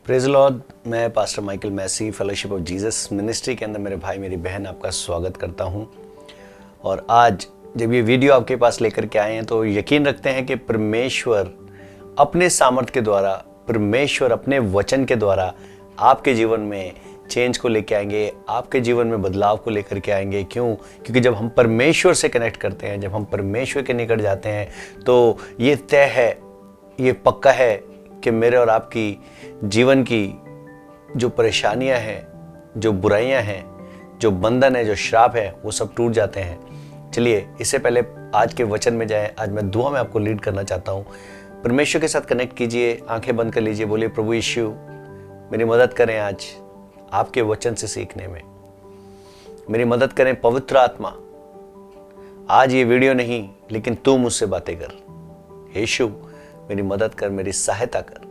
Praise Lord. मैं pastor Michael Massey fellowship of Jesus ministry के अंदर मेरे भाई मेरी बहन आपका स्वागत करता हूं। और आज जब ये वीडियो आपके पास लेकर के आए हैं तो यकीन रखते हैं कि परमेश्वर अपने सामर्थ्य के द्वारा, परमेश्वर अपने वचन के द्वारा आपके जीवन में चेंज को लेके आएंगे, आपके जीवन में बदलाव को लेकर के आएंगे। क्यों? क्योंकि जब हम परमेश्वर से कनेक्ट करते हैं, जब हम परमेश्वर के निकट जाते हैं तो ये तय है, ये पक्का है कि मेरे और आपकी जीवन की जो परेशानियां हैं, जो बुराइयां हैं, जो बंधन है, जो श्राप है, वो सब टूट जाते हैं। चलिए इससे पहले आज के वचन में जाएं। आज मैं दुआ में आपको लीड करना चाहता हूँ। परमेश्वर के साथ कनेक्ट कीजिए, आंखें बंद कर लीजिए, बोलिए प्रभु यीशु मेरी मदद करें, आज आपके वचन से सीखने में मेरी मदद करें। पवित्र आत्मा, आज ये वीडियो नहीं लेकिन तू मुझसे बातें कर। यीशु मेरी मदद कर, मेरी सहायता कर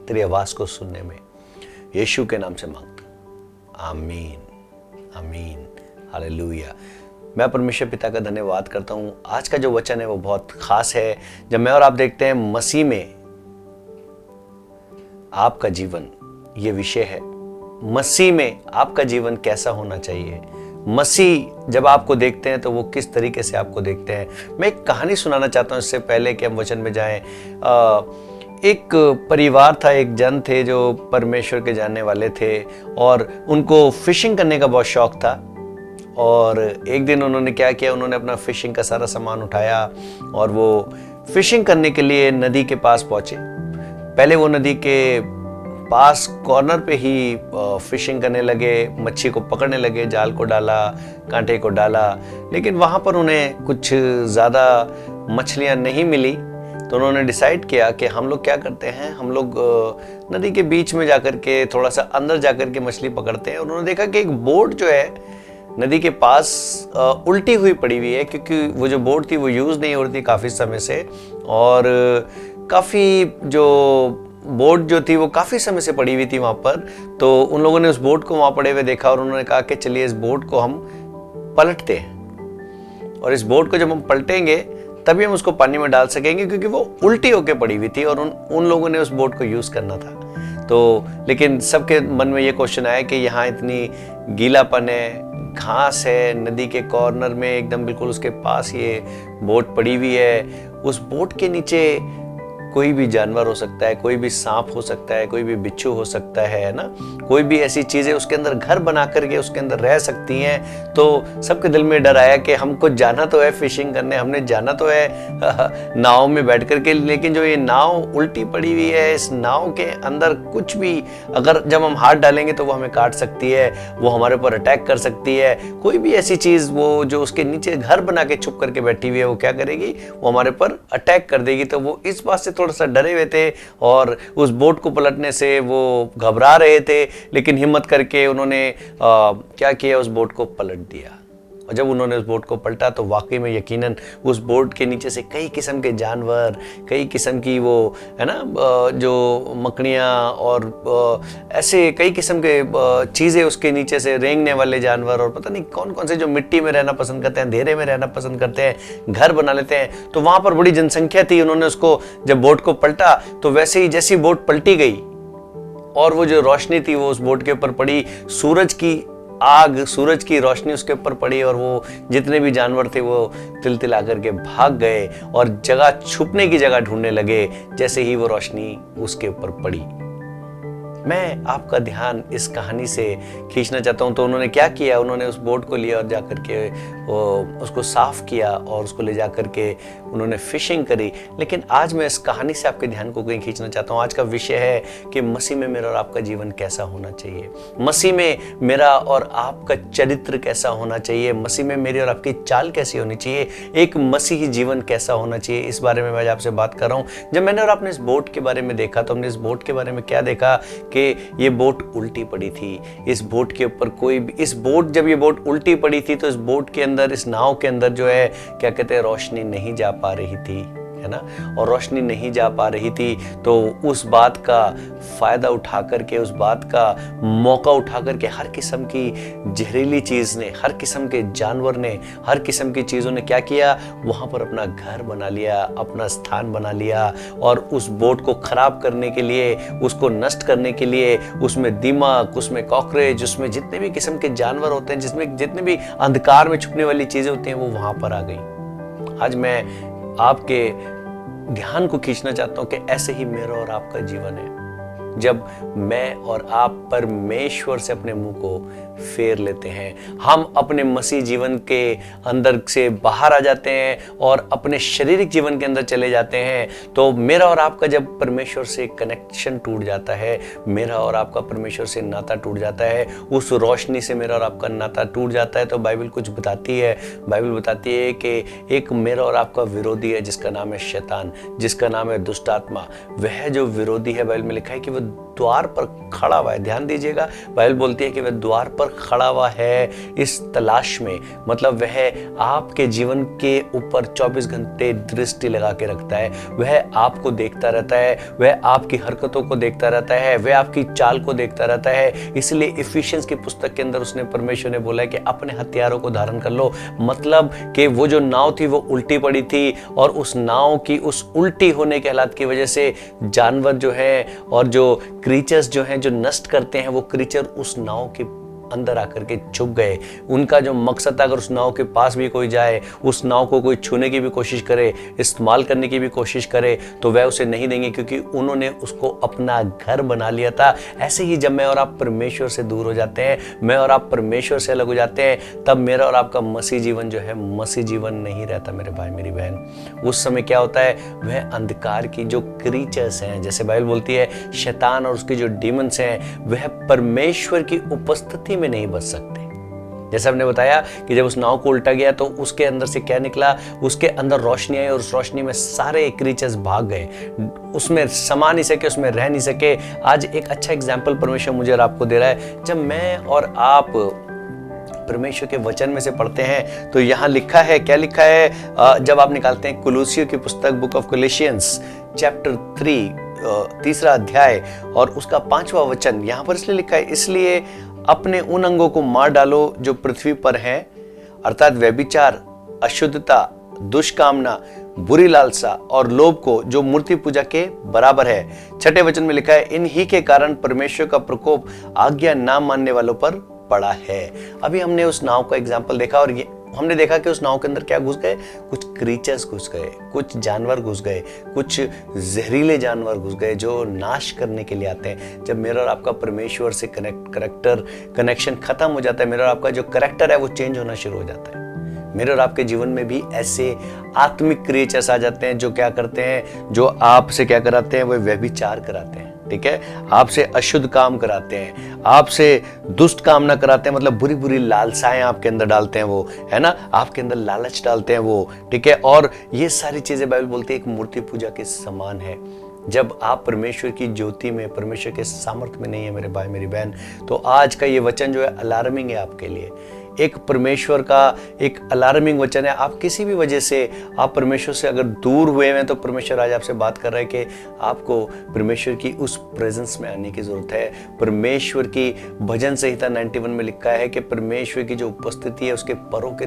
तेरी आवाज को सुनने में, यीशु के नाम से मांगता, आमीन आमीन हालेलुया। मैं परमेश्वर पिता का धन्यवाद करता हूँ। आज का जो वचन है वो बहुत खास है। जब मैं और आप देखते हैं मसीह में आपका जीवन, ये विषय है मसीह में आपका जीवन कैसा होना चाहिए। मसीह जब आपको देखते हैं तो वो किस तरीके से आपको देखते हैं। मैं एक कहानी सुनाना चाहता हूँ इससे पहले कि हम वचन में जाएं। एक परिवार था, एक जन थे जो परमेश्वर के जानने वाले थे और उनको फिशिंग करने का बहुत शौक था। और एक दिन उन्होंने क्या किया, उन्होंने अपना फिशिंग का सारा सामान उठाया और वो फिशिंग करने के लिए नदी के पास पहुंचे। पहले वो नदी के पास कॉर्नर पे ही फिशिंग करने लगे, मच्छी को पकड़ने लगे, जाल को डाला, कांटे को डाला, लेकिन वहाँ पर उन्हें कुछ ज़्यादा मछलियाँ नहीं मिली। तो उन्होंने डिसाइड किया कि हम लोग क्या करते हैं, हम लोग नदी के बीच में जाकर के, थोड़ा सा अंदर जाकर के मछली पकड़ते हैं। उन्होंने देखा कि एक बोट जो है नदी के पास उल्टी हुई पड़ी हुई है, क्योंकि वो जो बोट थी वो यूज़ नहीं हो रही थी काफ़ी समय से। और काफ़ी जो बोट जो थी वो काफ़ी समय से पड़ी हुई थी वहाँ पर। तो उन लोगों ने उस बोट को वहाँ पड़े हुए देखा और उन्होंने कहा कि चलिए इस बोट को हम पलटते हैं, और इस बोट को जब हम पलटेंगे तभी हम उसको पानी में डाल सकेंगे, क्योंकि वो उल्टी होके पड़ी हुई थी और उन लोगों ने उस बोट को यूज़ करना था। तो लेकिन सबके मन में ये क्वेश्चन आया कि यहाँ इतनी गीलापन है, घास है, नदी के कॉर्नर में एकदम बिल्कुल उसके पास ये बोट पड़ी हुई है। उस बोट के नीचे कोई भी जानवर हो सकता है, कोई भी सांप हो सकता है, कोई भी बिच्छू हो सकता है ना, कोई भी ऐसी चीजें उसके अंदर घर बना करके उसके अंदर रह सकती हैं। तो सबके दिल में डर आया कि हमको जाना तो है फिशिंग करने, हमने जाना तो है नाव में बैठ करके, लेकिन जो ये नाव उल्टी पड़ी हुई है, इस नाव के अंदर कुछ भी अगर जब हम हाथ डालेंगे तो वो हमें काट सकती है, वो हमारे ऊपर अटैक कर सकती है। कोई भी ऐसी चीज वो जो उसके नीचे घर बना के छुप करके बैठी हुई है, वो क्या करेगी, वो हमारे ऊपर अटैक कर देगी। तो वो इस बात से थोड़ा सा डरे हुए थे और उस बोट को पलटने से वो घबरा रहे थे, लेकिन हिम्मत करके उन्होंने क्या किया, उस बोट को पलट दिया। और जब उन्होंने उस बोट को पलटा तो वाकई में यकीनन उस बोट के नीचे से कई किस्म के जानवर, कई किस्म की वो है ना जो मकड़ियाँ और ऐसे कई किस्म के चीज़ें उसके नीचे से, रेंगने वाले जानवर और पता नहीं कौन कौन से जो मिट्टी में रहना पसंद करते हैं, अंधेरे में रहना पसंद करते हैं, घर बना लेते हैं। तो वहाँ पर बड़ी जनसंख्या थी। उन्होंने उसको जब बोट को पलटा तो वैसे ही जैसी बोट पलटी गई और वो जो रोशनी थी वो उस बोट के ऊपर पड़ी, सूरज की आग, सूरज की रोशनी उसके ऊपर पड़ी और वो जितने भी जानवर थे वो तिलतिला करके भाग गए और जगह छुपने की जगह ढूंढने लगे जैसे ही वो रोशनी उसके ऊपर पड़ी। मैं आपका ध्यान इस कहानी से खींचना चाहता हूँ। तो उन्होंने क्या किया, उन्होंने उस बोट को लिया और जा करके उसको साफ किया और उसको ले जा करके उन्होंने फिशिंग करी। लेकिन आज मैं इस कहानी से आपके ध्यान को कहीं खींचना चाहता हूँ। आज का विषय है कि मसीह में मेरा और आपका जीवन कैसा होना चाहिए, मसीह में मेरा और आपका चरित्र कैसा होना चाहिए, मसीह में मेरी और आपकी चाल कैसी होनी चाहिए, एक मसीही जीवन कैसा होना चाहिए। इस बारे में मैं आपसे बात कर रहा हूँ। जब मैंने और आपने इस बोट के बारे में देखा तो हमने इस बोट के बारे में क्या देखा कि ये बोट उल्टी पड़ी थी। इस बोट के ऊपर कोई भी, इस बोट जब ये बोट उल्टी पड़ी थी तो इस बोट के अंदर, इस नाव के अंदर जो है क्या कहते हैं, रोशनी नहीं जा पा रही थी, है ना, और रोशनी नहीं जा पा रही थी, तो उस बात का फ़ायदा उठा करके, उस बात का मौका उठा करके हर किस्म की जहरीली चीज़ ने, हर किस्म के जानवर ने, हर किस्म की चीज़ों ने क्या किया, वहाँ पर अपना घर बना लिया, अपना स्थान बना लिया, और उस बोट को ख़राब करने के लिए, उसको नष्ट करने के लिए, उसमें दीमक, उसमें कॉकरोच, उसमें जितने भी किस्म के जानवर होते हैं, जिसमें जितने भी अंधकार में छुपने वाली चीज़ें होती हैं, वो वहाँ पर आ गई। आज मैं आपके ध्यान को खींचना चाहता हूं कि ऐसे ही मेरा और आपका जीवन है। जब मैं और आप परमेश्वर से अपने मुंह को फेर लेते हैं, हम अपने मसीह जीवन के अंदर से बाहर आ जाते हैं और अपने शारीरिक जीवन के अंदर चले जाते हैं, तो मेरा और आपका जब परमेश्वर से कनेक्शन टूट जाता है, मेरा और आपका परमेश्वर से नाता टूट जाता है, उस रोशनी से मेरा और आपका नाता टूट जाता है, तो बाइबल कुछ बताती है। बाइबल बताती है कि एक मेरा और आपका विरोधी है जिसका नाम है शैतान, जिसका नाम है दुष्ट आत्मा। वह जो विरोधी है, बाइबल में लिखा है कि वह द्वार पर खड़ा हुआ है। ध्यान दीजिएगा, बाइबल बोलती है कि वह द्वार पर खड़ा हुआ है इस तलाश में, मतलब वह आपके जीवन के ऊपर 24 घंटे दृष्टि लगा के रखता है। वह आपको देखता रहता है, वह आपकी हरकतों को देखता रहता है, वह आपकी चाल को देखता रहता है। इसलिए इफिशियंस की पुस्तक के अंदर उसने, परमेश्वर ने बोला है कि अपने हथियारों को धारण कर लो। मतलब कि वो जो नाव थी वो उल्टी पड़ी थी, और उस नाव की उस उल्टी होने के हालात की वजह से जानवर जो है और जो क्रीचर्स जो हैं, जो नष्ट करते हैं, वो क्रीचर उस नाव के अंदर आकर के छुप गए। उनका जो मकसद था, अगर उस नाव के पास भी कोई जाए, उस नाव को कोई छूने की भी कोशिश करे, इस्तेमाल करने की भी कोशिश करे, तो वह उसे नहीं देंगे, क्योंकि उन्होंने उसको अपना घर बना लिया था। ऐसे ही जब मैं और आप परमेश्वर से दूर हो जाते हैं, मैं और आप परमेश्वर से अलग हो जाते हैं, तब मेरा और आपका मसीह जीवन जो है मसीह जीवन नहीं रहता मेरे भाई मेरी बहन। उस समय क्या होता है, वह अंधकार की जो क्रीचर्स हैं, जैसे बाइबल बोलती है शैतान और उसके जो डीमंस हैं, वह परमेश्वर की उपस्थिति में नहीं बच सकते। जैसे हमने बताया कि जब उस नाव को उल्टा गया तो उसके अंदर से क्या निकला, उसके अंदर रोशनी आई, और उस रोशनी में सारे क्रीचर्स भाग गए, उसमें समा नहीं सके, उसमें रह नहीं सके। आज एक अच्छा एग्जाम्पल परमेश्वर मुझे और आपको दे रहा है। जब मैं और आप परमेश्वर के वचन में से पढ़ते हैं, तो यहाँ लिखा है, क्या लिखा है, जब आप निकालते हैं कुलुसियों की पुस्तक, बुक ऑफ कोलोसियंस चैप्टर 3, तीसरा अध्याय और उसका 5वां वचन, यहाँ पर इसलिए लिखा है, इसलिए अपने उन अंगों को मार डालो जो पृथ्वी पर हैं, अर्थात व्यभिचार, अशुद्धता, दुष्कामना, बुरी लालसा और लोभ को, जो मूर्ति पूजा के बराबर है। 6ठे वचन में लिखा है, इन्हीं के कारण परमेश्वर का प्रकोप आज्ञा ना मानने वालों पर पड़ा है। अभी हमने उस नाव का एग्जाम्पल देखा, और ये हमने देखा कि उस नाव के अंदर क्या घुस गए, कुछ क्रीचर्स घुस गए, कुछ जानवर घुस गए, कुछ जहरीले जानवर घुस गए जो नाश करने के लिए आते हैं। जब मेरा और आपका परमेश्वर से कनेक्शन खत्म हो जाता है, मेरा और आपका जो करेक्टर है वो चेंज होना शुरू हो जाता है। मेरे और आपके जीवन में भी ऐसे आत्मिक क्रिएचर्स आ जाते हैं जो क्या करते हैं, जो आपसे क्या कराते हैं, वो व्यभिचार कराते हैं, ठीक है, आपसे अशुद्ध काम कराते हैं, आपसे दुष्ट कामना कराते हैं, मतलब बुरी बुरी लालसाएं आपके अंदर डालते हैं, वो है ना, आपके अंदर लालच डालते हैं वो, ठीक है। और ये सारी चीजें बाइबल बोलती है एक मूर्ति पूजा के समान है। जब आप परमेश्वर की ज्योति में, परमेश्वर के सामर्थ्य में नहीं है मेरे भाई मेरी बहन, तो आज का ये वचन जो है अलार्मिंग है आपके लिए। एक परमेश्वर का एक अलार्मिंग वचन है। आप किसी भी वजह से आप परमेश्वर से अगर दूर हुए हैं, तो परमेश्वर आज आपसे बात कर रहा है कि आपको परमेश्वर की उस प्रेजेंस में आने की जरूरत है। परमेश्वर की भजन संहिता 91 में लिखा है कि परमेश्वर की जो उपस्थिति है उसके परों के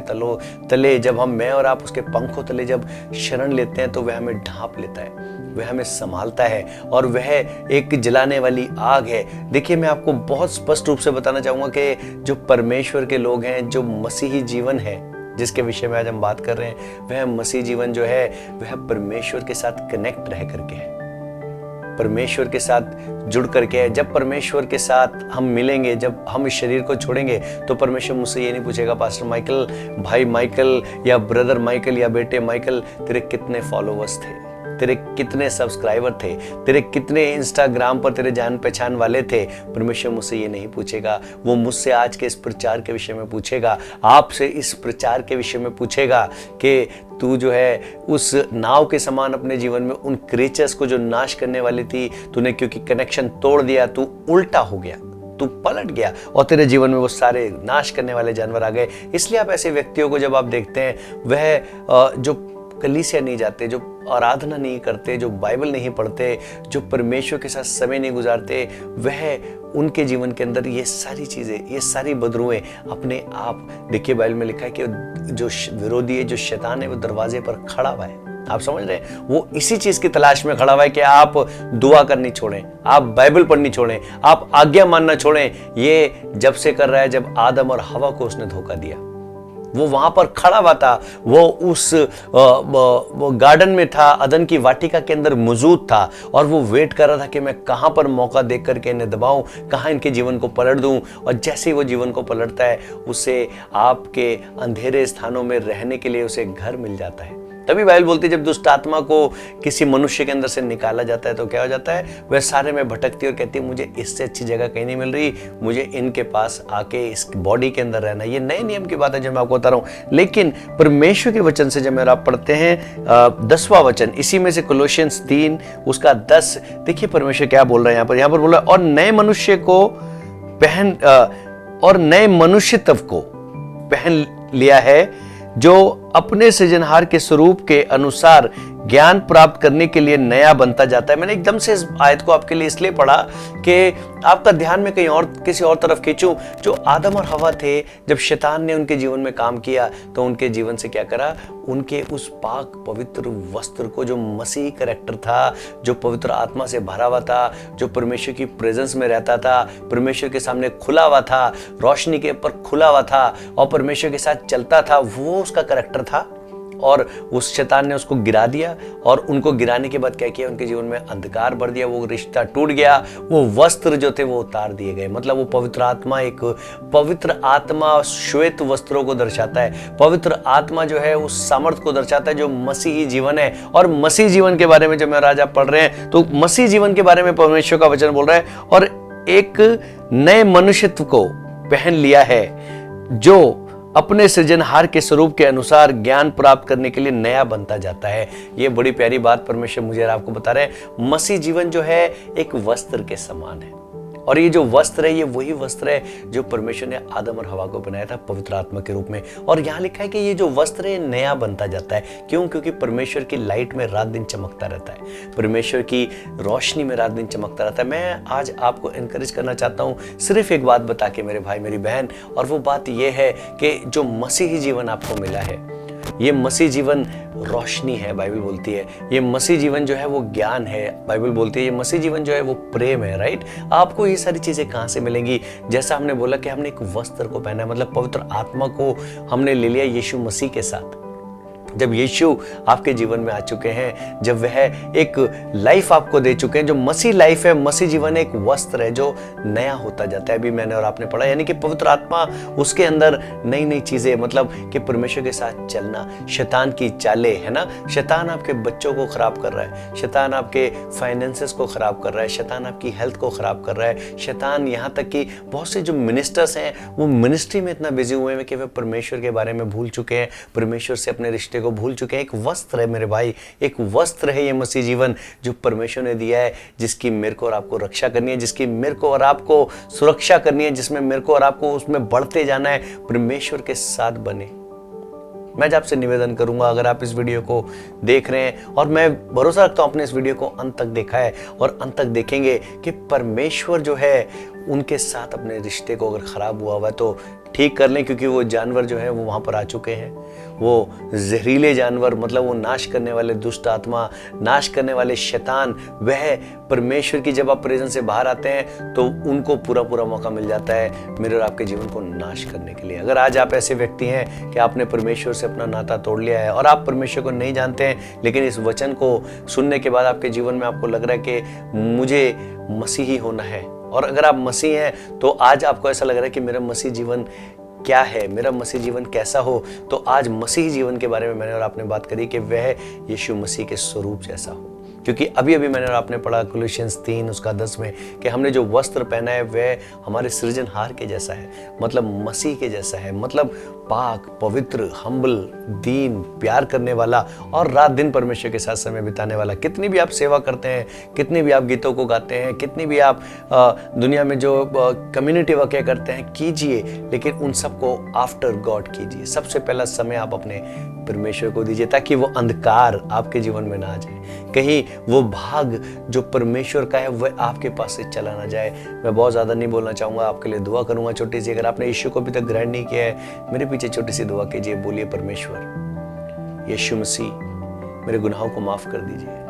तले जब मैं और आप उसके पंखों तले जब शरण लेते हैं, तो वह हमें ढांप लेता है, वह हमें संभालता है, और वह एक जलाने वाली आग है। देखिए, मैं आपको बहुत स्पष्ट रूप से बताना चाहूंगा कि जो परमेश्वर के लोग हैं, जो मसीही जीवन है जिसके विषय में आज हम बात कर रहे हैं, वह मसीह जीवन जो है वह परमेश्वर के साथ कनेक्ट रह करके है, परमेश्वर के साथ जुड़ करके है। जब परमेश्वर के साथ हम मिलेंगे, जब हम इस शरीर को छोड़ेंगे, तो परमेश्वर मुझसे ये नहीं पूछेगा, पास्टर माइकल, भाई माइकल, या ब्रदर माइकल, या बेटे माइकल, तेरे कितने फॉलोवर्स थे, तेरे कितने सब्सक्राइबर थे, तेरे कितने इंस्टाग्राम पर तेरे जान पहचान वाले थे। परमेश्वर मुझसे ये नहीं पूछेगा। वो मुझसे आज के इस प्रचार के विषय में पूछेगा, आपसे इस प्रचार के विषय में पूछेगा कि तू जो है उस नाव के समान अपने जीवन में उन क्रिएचर्स को जो नाश करने वाली थी, तूने क्योंकि कनेक्शन तोड़ दिया, तू उल्टा हो गया, तू पलट गया, और तेरे जीवन में वो सारे नाश करने वाले जानवर आ गए। इसलिए आप ऐसे व्यक्तियों को जब आप देखते हैं, वह जो कलीसिया नहीं जाते, जो आराधना नहीं करते, जो बाइबल नहीं पढ़ते, जो परमेश्वर के साथ समय नहीं गुजारते, वह उनके जीवन के अंदर ये सारी चीज़ें, ये सारी बदरुएं अपने आप, देखिए बाइबल में लिखा है कि जो विरोधी है, जो शैतान है, वो दरवाजे पर खड़ा हुआ है। आप समझ रहे हैं, वो इसी चीज की तलाश में खड़ा हुआ है कि आप दुआ करनी छोड़ें, आप बाइबल पढ़नी छोड़ें, आप आज्ञा मानना छोड़ें। ये जब से कर रहा है जब आदम और हवा को उसने धोखा दिया। वो वहां पर खड़ा हुआ था, वो उस वो गार्डन में था, अदन की वाटिका के अंदर मौजूद था, और वो वेट कर रहा था कि मैं कहां पर मौका देख करके इन्हें दबाऊं, कहां इनके जीवन को पलट दूं। और जैसे ही वो जीवन को पलटता है, उसे आपके अंधेरे स्थानों में रहने के लिए उसे घर मिल जाता है। तभी बाइबल बोलती है जब दुष्ट आत्मा को किसी मनुष्य के अंदर से निकाला जाता है तो क्या हो जाता है, वह सारे में भटकती है और कहती है मुझे इससे अच्छी जगह कहीं नहीं मिल रही, मुझे इनके पास आके इस बॉडी के अंदर रहना। ये नए नियम की बात है जो मैं आपको बता रहा हूँ। लेकिन परमेश्वर के वचन से जब मेरा आप पढ़ते हैं 10वां वचन, इसी में से कोलोसियंस 3 उसका 10, देखिए परमेश्वर क्या बोल रहा है यहाँ पर बोल रहा है, और नए मनुष्य को पहन और नए मनुष्यत्व को पहन लिया है, जो अपने सृजनहार के स्वरूप के अनुसार ज्ञान प्राप्त करने के लिए नया बनता जाता है। मैंने एकदम से इस आयत को आपके लिए इसलिए पढ़ा कि आपका ध्यान में कहीं और किसी और तरफ खींचूं। जो आदम और हवा थे, जब शैतान ने उनके जीवन में काम किया तो उनके जीवन से क्या करा, उनके उस पाक पवित्र वस्त्र को, जो मसीह कैरेक्टर था, जो पवित्र आत्मा से भरा हुआ था, जो परमेश्वर की प्रेजेंस में रहता था, परमेश्वर के सामने खुला हुआ था, रोशनी के ऊपर खुला हुआ था और परमेश्वर के साथ चलता था, वो उसका कैरेक्टर था। और उस शैतान ने उसको गिरा दिया, और उनको गिराने के बाद क्या किया, उनके जीवन में अंधकार भर दिया, वो रिश्ता टूट गया, वो वस्त्र जो थे वो उतार दिए गए। मतलब वो पवित्र आत्मा, एक पवित्र आत्मा श्वेत वस्त्रों को दर्शाता है। पवित्र आत्मा जो है उस सामर्थ को दर्शाता है जो मसीही जीवन है। और मसीह जीवन के बारे में जब मैं राजा पढ़ रहे हैं तो मसीह जीवन के बारे में परमेश्वर का वचन बोल रहा है, और एक नए मनुष्यत्व को पहन लिया है, जो अपने सृजनहार के स्वरूप के अनुसार ज्ञान प्राप्त करने के लिए नया बनता जाता है। ये बड़ी प्यारी बात परमेश्वर मुझे और आपको बता रहे हैं। मसीह जीवन जो है एक वस्त्र के समान है, और ये जो वस्त्र है ये वही वस्त्र है जो परमेश्वर ने आदम और हवा को बनाया था पवित्र आत्मा के रूप में। और यहाँ लिखा है कि ये जो वस्त्र है नया बनता जाता है। क्यों? क्योंकि परमेश्वर की लाइट में रात दिन चमकता रहता है, परमेश्वर की रोशनी में रात दिन चमकता रहता है। मैं आज आपको एनकरेज करना चाहता हूँ सिर्फ एक बात बता के, मेरे भाई मेरी बहन, और वो बात ये है कि जो मसीही जीवन आपको मिला है, ये मसीह जीवन रोशनी है, बाइबल बोलती है। ये मसीह जीवन जो है वो ज्ञान है, बाइबल बोलती है। ये मसीह जीवन जो है वो प्रेम है, राइट। आपको ये सारी चीजें कहाँ से मिलेंगी? जैसा हमने बोला कि हमने एक वस्त्र को पहना है, मतलब पवित्र आत्मा को हमने ले लिया यीशु मसीह के साथ। जब यीशु आपके जीवन में आ चुके हैं, जब वह एक लाइफ आपको दे चुके हैं, जो मसीह लाइफ है, मसीह जीवन एक वस्त्र है जो नया होता जाता है। अभी मैंने और आपने पढ़ा, यानी कि पवित्र आत्मा उसके अंदर नई नई चीजें, मतलब कि परमेश्वर के साथ चलना, शैतान की चालें, है ना। शैतान आपके बच्चों को खराब कर रहा है, शैतान आपके फाइनेंसेस को खराब कर रहा है, शैतान आपकी हेल्थ को खराब कर रहा है। शैतान यहाँ तक कि बहुत से जो मिनिस्टर्स हैं वो मिनिस्ट्री में इतना बिजी हुए हैं कि वे परमेश्वर के बारे में भूल चुके हैं, परमेश्वर से अपने रिश्ते को भूल चुके हैं। एक वस्त्र है मेरे भाई, एक वस्त्र है ये मसीह जीवन जो परमेश्वर ने दिया है, जिसकी मेरे को और आपको रक्षा करनी है, जिसकी मेरे को और आपको सुरक्षा करनी है, जिसमें मेरे को और आपको उसमें बढ़ते जाना है, परमेश्वर के साथ बने। मैं आपसे निवेदन करूंगा, अगर आप इस वीडियो को देख रहे हैं, और मैं भरोसा रखता हूं आपने इस वीडियो को अंत तक देखा है और अंत तक देखेंगे, कि परमेश्वर जो है उनके साथ अपने रिश्ते को अगर खराब हुआ है तो ठीक कर लें, क्योंकि वो जानवर जो है वो वहां पर आ चुके हैं। वो जहरीले जानवर, मतलब वो नाश करने वाले दुष्ट आत्मा, नाश करने वाले शैतान, वह परमेश्वर की जब आप प्रेजेंस से बाहर आते हैं तो उनको पूरा पूरा मौका मिल जाता है मेरे और आपके जीवन को नाश करने के लिए। अगर आज आप ऐसे व्यक्ति हैं कि आपने परमेश्वर से अपना नाता तोड़ लिया है और आप परमेश्वर को नहीं जानते हैं, लेकिन इस वचन को सुनने के बाद आपके जीवन में आपको लग रहा है कि मुझे मसीही होना है, और अगर आप मसीह हैं तो आज आपको ऐसा लग रहा है कि मेरा मसीह जीवन क्या है, मेरा मसीह जीवन कैसा हो, तो आज मसीह जीवन के बारे में मैंने और आपने बात करी कि वह यीशु मसीह के स्वरूप जैसा हो। क्योंकि अभी अभी मैंने और आपने पढ़ा कोलोसियंस 3 उसका 10 में कि हमने जो वस्त्र पहना है वह हमारे सृजनहार के जैसा है, मतलब मसीह के जैसा है, मतलब पाक, पवित्र, हम्बल, दीन, प्यार करने वाला और रात दिन परमेश्वर के साथ समय बिताने वाला। कितनी भी आप सेवा करते हैं, कितनी भी आप गीतों को गाते हैं, कितनी भी आप दुनिया में जो कम्युनिटी वर्क करते हैं कीजिए, लेकिन उन सबको आफ्टर गॉड कीजिए। सबसे पहला समय आप अपने परमेश्वर को दीजिए, ताकि वो अंधकार आपके जीवन में ना आ जाए, कहीं वो भाग जो परमेश्वर का है वह आपके पास से चला ना जाए। मैं बहुत ज़्यादा नहीं बोलना चाहूँगा, आपके लिए दुआ करूँगा छोटी सी। अगर आपने यीशु को अभी तक ग्रहण नहीं किया है, मेरे पीछे छोटी सी दुआ कीजिए, बोलिए परमेश्वर यीशु मसीह मेरे गुनाहों को माफ़ कर दीजिए।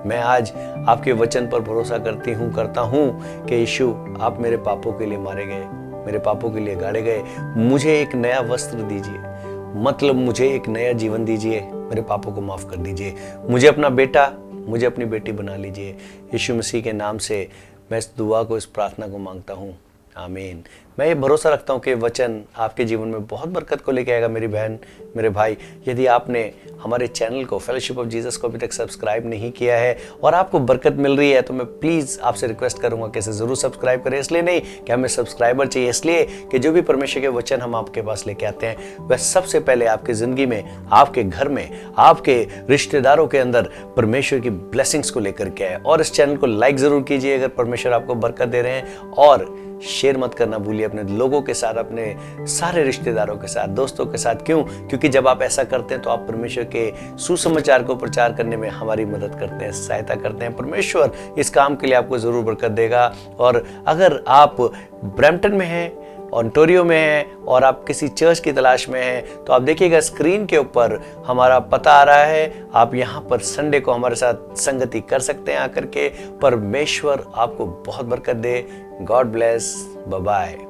मैं आज आपके वचन पर भरोसा करता हूँ कि यीशु आप मेरे पापों के लिए मारे गए, मेरे पापों के लिए गाड़े गए। मुझे एक नया वस्त्र दीजिए, मतलब मुझे एक नया जीवन दीजिए, मेरे पापों को माफ़ कर दीजिए। मुझे अपना बेटा, मुझे अपनी बेटी बना लीजिए। यीशु मसीह के नाम से मैं इस दुआ को, इस प्रार्थना को मांगता हूँ, आमीन। मैं ये भरोसा रखता हूँ कि वचन आपके जीवन में बहुत बरकत को लेके आएगा। मेरी बहन, मेरे भाई, यदि आपने हमारे चैनल को फेलोशिप ऑफ जीसस को अभी तक सब्सक्राइब नहीं किया है और आपको बरकत मिल रही है, तो मैं प्लीज़ आपसे रिक्वेस्ट करूँगा कि इसे ज़रूर सब्सक्राइब करें। इसलिए नहीं कि हमें सब्सक्राइबर चाहिए, इसलिए कि जो भी परमेश्वर के वचन हम आपके पास लेके आते हैं वह सबसे पहले आपकी ज़िंदगी में, आपके घर में, आपके रिश्तेदारों के अंदर परमेश्वर की ब्लेसिंग्स को लेकर के आए। और इस चैनल को लाइक ज़रूर कीजिए अगर परमेश्वर आपको बरकत दे रहे हैं, और शेयर मत करना भूलिए अपने लोगों के साथ, अपने सारे रिश्तेदारों के साथ, दोस्तों के साथ। क्यों? क्योंकि जब आप ऐसा करते हैं तो आप परमेश्वर के सुसमाचार को प्रचार करने में हमारी मदद करते हैं, सहायता करते हैं। परमेश्वर इस काम के लिए आपको ज़रूर बरकत देगा। और अगर आप ब्रैम्पटन में हैं, ओंटारियो में हैं और आप किसी चर्च की तलाश में हैं, तो आप देखिएगा स्क्रीन के ऊपर हमारा पता आ रहा है। आप यहाँ पर संडे को हमारे साथ संगति कर सकते हैं आकर के। परमेश्वर आपको बहुत बरकत दे। God bless. Bye bye.